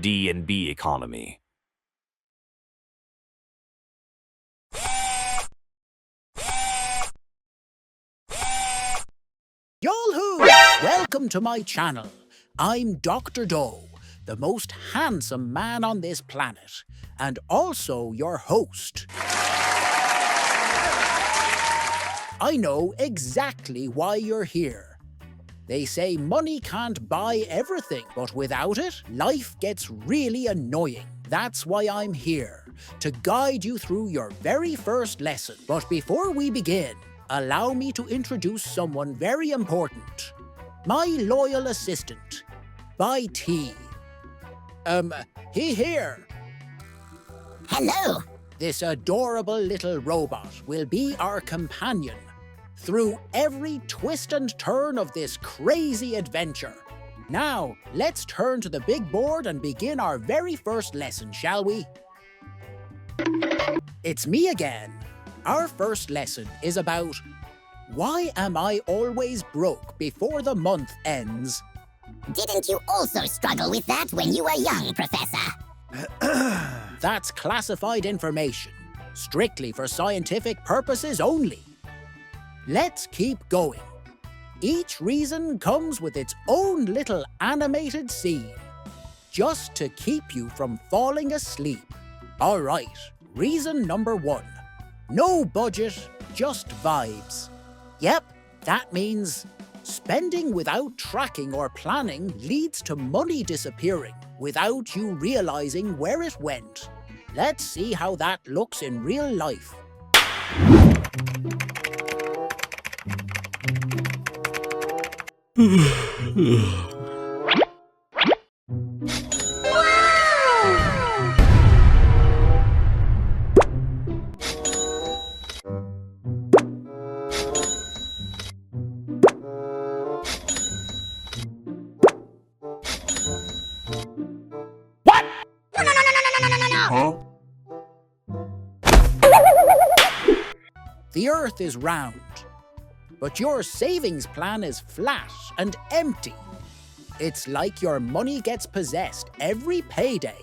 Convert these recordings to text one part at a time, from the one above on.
D&B economy. Y'all-hoo! Welcome to my channel. I'm Dr. Doe, the most handsome man on this planet, and also your host. I know exactly why you're here. They say money can't buy everything, but without it, life gets really annoying. That's why I'm here, to guide you through your very first lesson. But before we begin, allow me to introduce someone very important. My loyal assistant, by T. He here. Hello. This adorable little robot will be our companion through every twist and turn of this crazy adventure. Now, let's turn to the big board and begin our very first lesson, shall we? It's me again. Our first lesson is about why am I always broke before the month ends? Didn't you also struggle with that when you were young, Professor? That's classified information, strictly for scientific purposes only. Let's keep going. Each reason comes with its own little animated scene, just to keep you from falling asleep. All right, reason number 1. No budget, just vibes. Yep, that means spending without tracking or planning leads to money disappearing without you realizing where it went. Let's see how that looks in real life. The Earth is round, but your savings plan is flat and empty. It's like your money gets possessed every payday.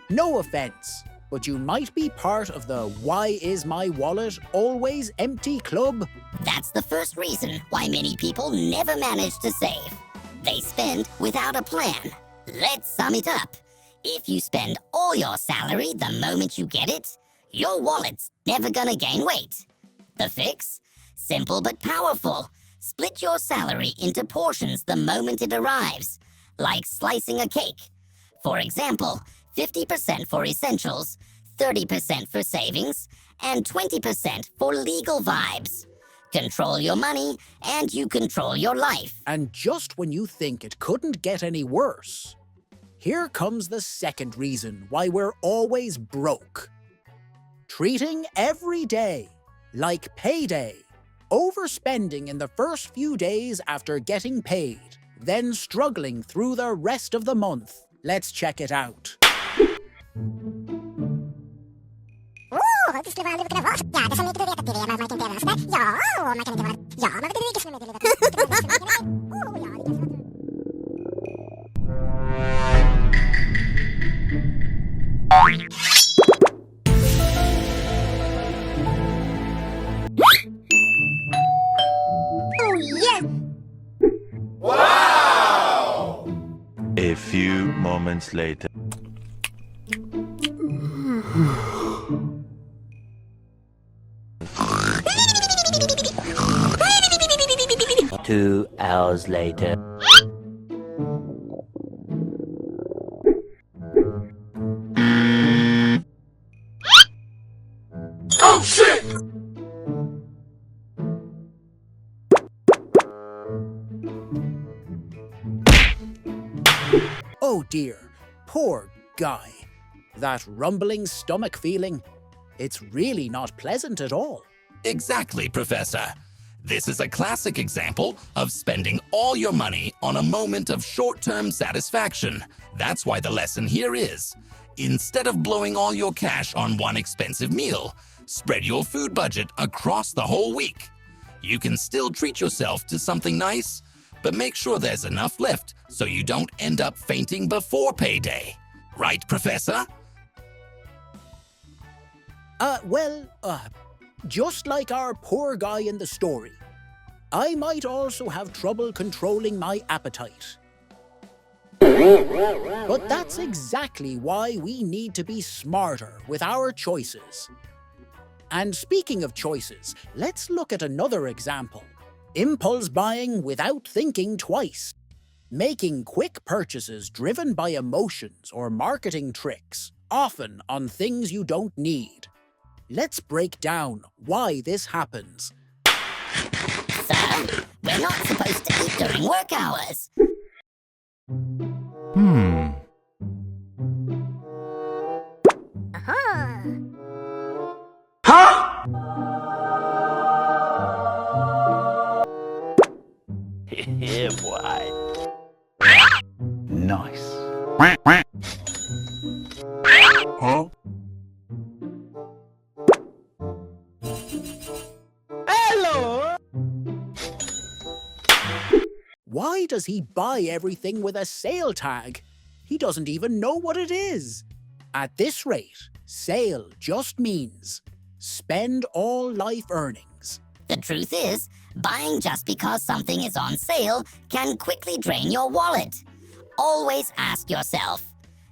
No offense, but you might be part of the Why is my wallet always empty club? That's the first reason why many people never manage to save. They spend without a plan. Let's sum it up. If you spend all your salary the moment you get it, your wallet's never gonna gain weight. The fix? Simple but powerful. Split your salary into portions the moment it arrives, like slicing a cake. For example, 50% for essentials, 30% for savings, and 20% for legal vibes. Control your money, and you control your life. And just when you think it couldn't get any worse, here comes the second reason why we're always broke. Treating every day like payday. Overspending in the first few days after getting paid, then struggling through the rest of the month. Let's check it out. A few moments later. Two hours later. Oh shit! Oh dear, poor guy. That rumbling stomach feeling, it's really not pleasant at all. Exactly, Professor. This is a classic example of spending all your money on a moment of short-term satisfaction. That's why the lesson here is, instead of blowing all your cash on one expensive meal, spread your food budget across the whole week. You can still treat yourself to something nice, but make sure there's enough left so you don't end up fainting before payday. Right, Professor? Just like our poor guy in the story, I might also have trouble controlling my appetite. But that's exactly why we need to be smarter with our choices. And speaking of choices, let's look at another example. Impulse buying without thinking twice. Making quick purchases driven by emotions or marketing tricks, often on things you don't need. Let's break down why this happens. Sir, we're not supposed to eat during work hours. Yeah, boy. Nice. Huh? Why does he buy everything with a sale tag? He doesn't even know what it is. At this rate, sale just means spend all life earnings. The truth is, buying just because something is on sale can quickly drain your wallet. Always ask yourself,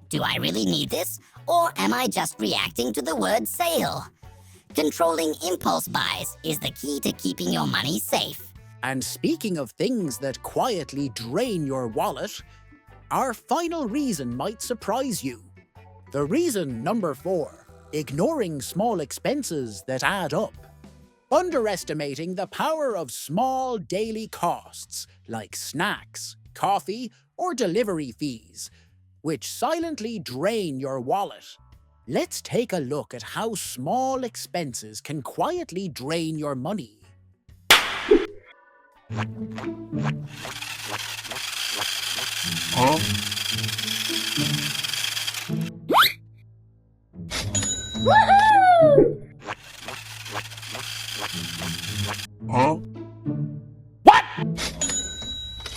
do I really need this, or am I just reacting to the word sale? Controlling impulse buys is the key to keeping your money safe. And speaking of things that quietly drain your wallet, our final reason might surprise you. The reason number 4, ignoring small expenses that add up. Underestimating the power of small daily costs like snacks, coffee, or delivery fees, which silently drain your wallet. Let's take a look at how small expenses can quietly drain your money. Huh? Huh? What?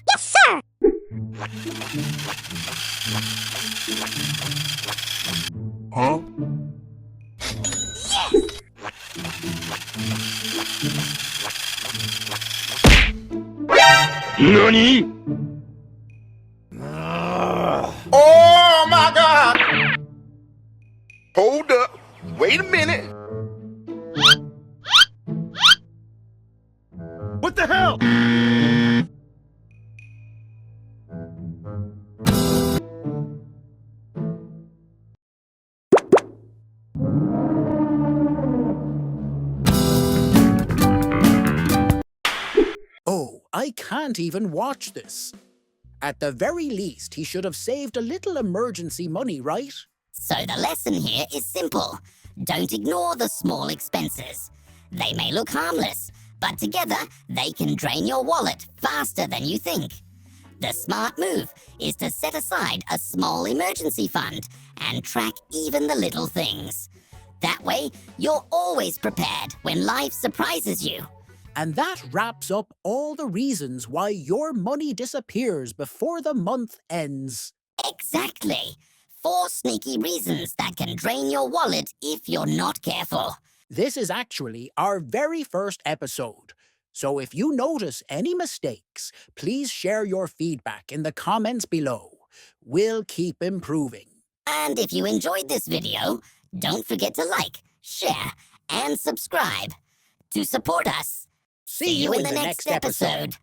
Yes, sir. Huh? NANI?! Oh my God! Hold up. Wait a minute. What the hell? Oh, I can't even watch this. At the very least, he should have saved a little emergency money, right? So the lesson here is simple. Don't ignore the small expenses. They may look harmless, but together they can drain your wallet faster than you think. The smart move is to set aside a small emergency fund and track even the little things. That way, you're always prepared when life surprises you. And that wraps up all the reasons why your money disappears before the month ends. Exactly. 4 sneaky reasons that can drain your wallet if you're not careful. This is actually our very first episode. So if you notice any mistakes, please share your feedback in the comments below. We'll keep improving. And if you enjoyed this video, don't forget to like, share, and subscribe to support us. See you in the next episode.